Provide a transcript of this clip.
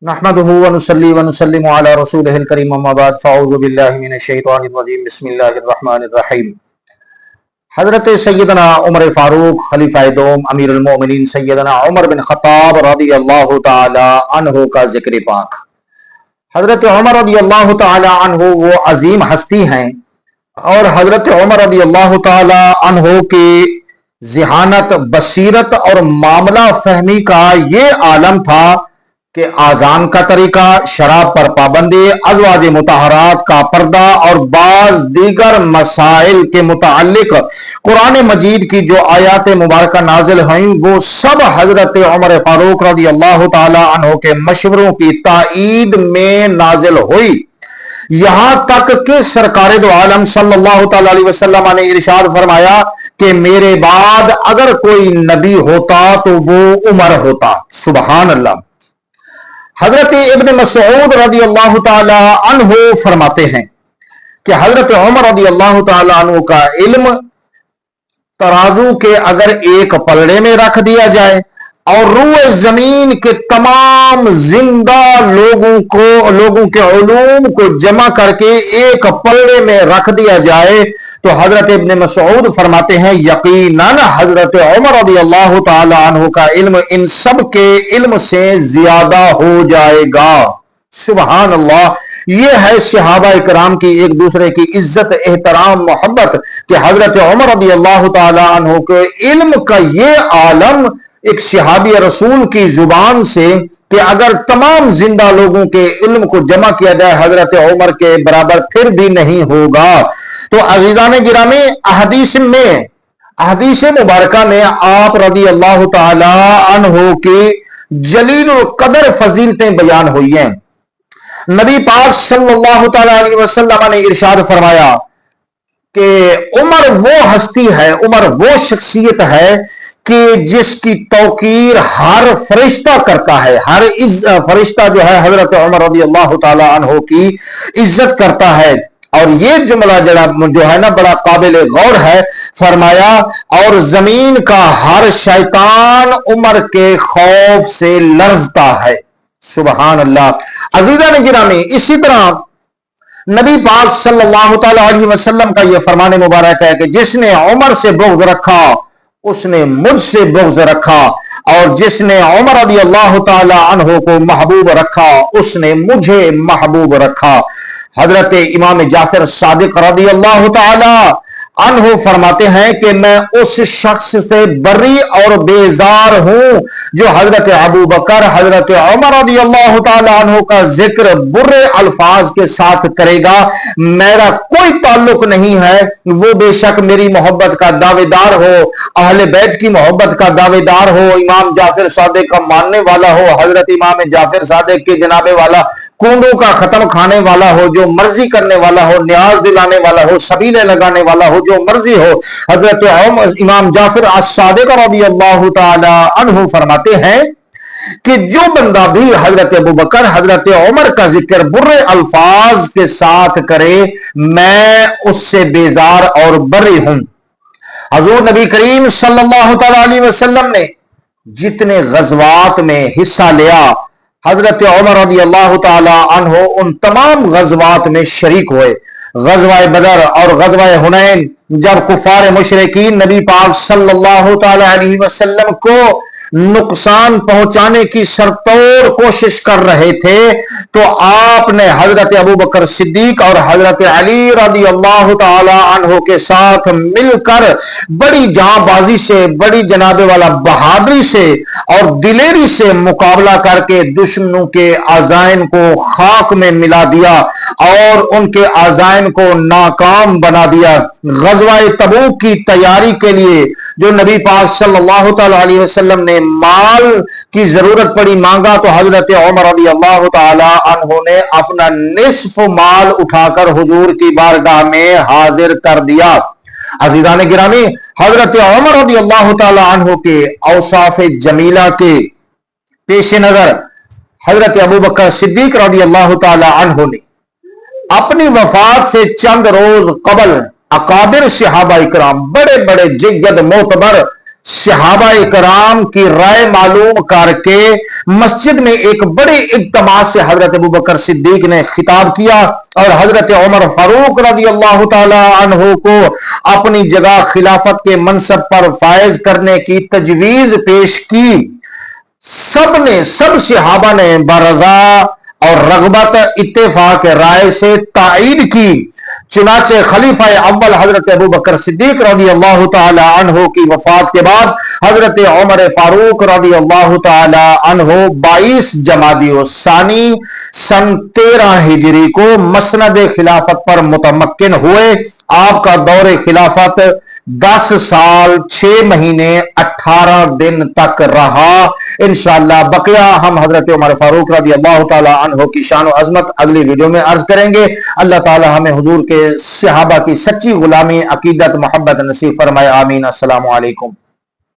نحمده ونصلي ونسلم على رسوله الكريم اما بعد فاعوذ بالله من الشیطان الرجیم بسم اللہ الرحمن الرحیم۔ حضرت سیدنا عمر فاروق خلیفہ دوم امیر المومنین سیدنا عمر بن خطاب رضی اللہ تعالی عنہ کا ذکر پاک۔ حضرت عمر رضی اللہ تعالی عنہ وہ عظیم ہستی ہیں، اور حضرت عمر رضی اللہ تعالی عنہ کی ذہانت، بصیرت اور معاملہ فہمی کا یہ عالم تھا کہ آذان کا طریقہ، شراب پر پابندی، ازواج مطہرات کا پردہ اور بعض دیگر مسائل کے متعلق قرآن مجید کی جو آیات مبارکہ نازل ہوئیں وہ سب حضرت عمر فاروق رضی اللہ تعالی عنہ کے مشوروں کی تائید میں نازل ہوئی، یہاں تک کہ سرکار دو عالم صلی اللہ تعالی علیہ وسلم نے ارشاد فرمایا کہ میرے بعد اگر کوئی نبی ہوتا تو وہ عمر ہوتا۔ سبحان اللہ۔ حضرت ابن مسعود رضی اللہ تعالی عنہ فرماتے ہیں کہ حضرت عمر رضی اللہ تعالی عنہ کا علم ترازو کے اگر ایک پلڑے میں رکھ دیا جائے اور روئے زمین کے تمام زندہ لوگوں کے علوم کو جمع کر کے ایک پلڑے میں رکھ دیا جائے تو حضرت ابن مسعود فرماتے ہیں یقیناً حضرت عمر رضی اللہ تعالی عنہ کا علم ان سب کے علم سے زیادہ ہو جائے گا۔ سبحان اللہ۔ یہ ہے صحابہ کرام کی ایک دوسرے کی عزت، احترام، محبت کہ حضرت عمر رضی اللہ تعالی عنہ کے علم کا یہ عالم ایک صحابی رسول کی زبان سے کہ اگر تمام زندہ لوگوں کے علم کو جمع کیا جائے حضرت عمر کے برابر پھر بھی نہیں ہوگا۔ تو عزیزان گرامی، احادیث مبارکہ میں آپ رضی اللہ تعالی عنہ کی جلیل القدر فضیلتیں بیان ہوئی ہیں۔ نبی پاک صلی اللہ تعالی علیہ وسلم نے ارشاد فرمایا کہ عمر وہ ہستی ہے، عمر وہ شخصیت ہے کہ جس کی توقیر ہر فرشتہ کرتا ہے، ہر فرشتہ جو ہے حضرت عمر رضی اللہ تعالی عنہ کی عزت کرتا ہے۔ اور یہ جملہ جو ہے نا بڑا قابل غور ہے، فرمایا اور زمین کا ہر شیطان عمر کے خوف سے لرزتا ہے۔ سبحان اللہ۔ عزیزان گرامی، اسی طرح نبی پاک صلی اللہ تعالی علیہ وسلم کا یہ فرمان مبارک ہے کہ جس نے عمر سے بغض رکھا اس نے مجھ سے بغض رکھا، اور جس نے عمر رضی اللہ تعالی عنہ کو محبوب رکھا اس نے مجھے محبوب رکھا۔ حضرت امام جعفر صادق رضی اللہ تعالی عنہ فرماتے ہیں کہ میں اس شخص سے بری اور بیزار ہوں جو حضرت ابو بکر، حضرت عمر رضی اللہ تعالی عنہ کا ذکر برے الفاظ کے ساتھ کرے گا۔ میرا کوئی تعلق نہیں ہے، وہ بے شک میری محبت کا دعوے دار ہو، اہل بیت کی محبت کا دعوے دار ہو، امام جعفر صادق کا ماننے والا ہو، حضرت امام جعفر صادق کے جناب والا کنڈوں کا ختم کھانے والا ہو، جو مرضی کرنے والا ہو، نیاز دلانے والا ہو، سبیلے لگانے والا ہو، جو مرضی ہو۔ حضرت امام جعفر الصادق رضی اللہ تعالی عنہ فرماتے ہیں کہ جو بندہ بھی حضرت ابوبکر، حضرت عمر کا ذکر برے الفاظ کے ساتھ کرے میں اس سے بیزار اور بری ہوں۔ حضور نبی کریم صلی اللہ تعالی علیہ وسلم نے جتنے غزوات میں حصہ لیا حضرت عمر رضی اللہ تعالی عنہ ان تمام غزوات میں شریک ہوئے۔ غزوہ بدر اور غزوہ حنین جب کفار مشرکین نبی پاک صلی اللہ تعالی علیہ وسلم کو نقصان پہنچانے کی سرتوڑ کوشش کر رہے تھے تو آپ نے حضرت ابوبکر صدیق اور حضرت علی رضی اللہ تعالی عنہ کے ساتھ مل کر بڑی جاں بازی سے، بڑی جناب والا بہادری سے اور دلیری سے مقابلہ کر کے دشمنوں کے عزائم کو خاک میں ملا دیا اور ان کے عزائم کو ناکام بنا دیا۔ غزوہ تبوک کی تیاری کے لیے جو نبی پاک صلی اللہ تعالی علیہ وسلم نے مال کی ضرورت پڑی، مانگا تو حضرت عمر رضی اللہ تعالی عنہ نے اپنا نصف مال اٹھا کر حضور کی بارگاہ میں حاضر کر دیا۔ عزیزان گرامی، حضرت عمر رضی اللہ تعالی عنہ کے اوصاف جمیلہ کے پیش نظر حضرت ابوبکر صدیق رضی اللہ تعالی عنہ نے اپنی وفات سے چند روز قبل اکابر صحابہ کرام، بڑے بڑے جید معتبر صحابہ کرام کی رائے معلوم کر کے مسجد میں ایک بڑے اجتماع سے حضرت ابوبکر صدیق نے خطاب کیا اور حضرت عمر فاروق رضی اللہ تعالی عنہ کو اپنی جگہ خلافت کے منصب پر فائز کرنے کی تجویز پیش کی۔ سب صحابہ نے برضا اور رغبت اتفاق رائے سے تائید کی۔ چنانچہ خلیفہ اول حضرت ابوبکر صدیق رضی اللہ تعالی عنہ کی وفات کے بعد حضرت عمر فاروق رضی اللہ تعالی عنہ 22 جمادی الثانی سن 13 ہجری کو مسند خلافت پر متمکن ہوئے۔ آپ کا دور خلافت 10 سال 6 مہینے 18 دن تک رہا۔ انشاءاللہ بقیہ ہم حضرت عمر فاروق رضی اللہ تعالی عنہ کی شان و عظمت اگلی ویڈیو میں عرض کریں گے۔ اللہ تعالی ہمیں حضور کے صحابہ کی سچی غلامی، عقیدت، محبت نصیب فرمائے، آمین۔ السلام علیکم۔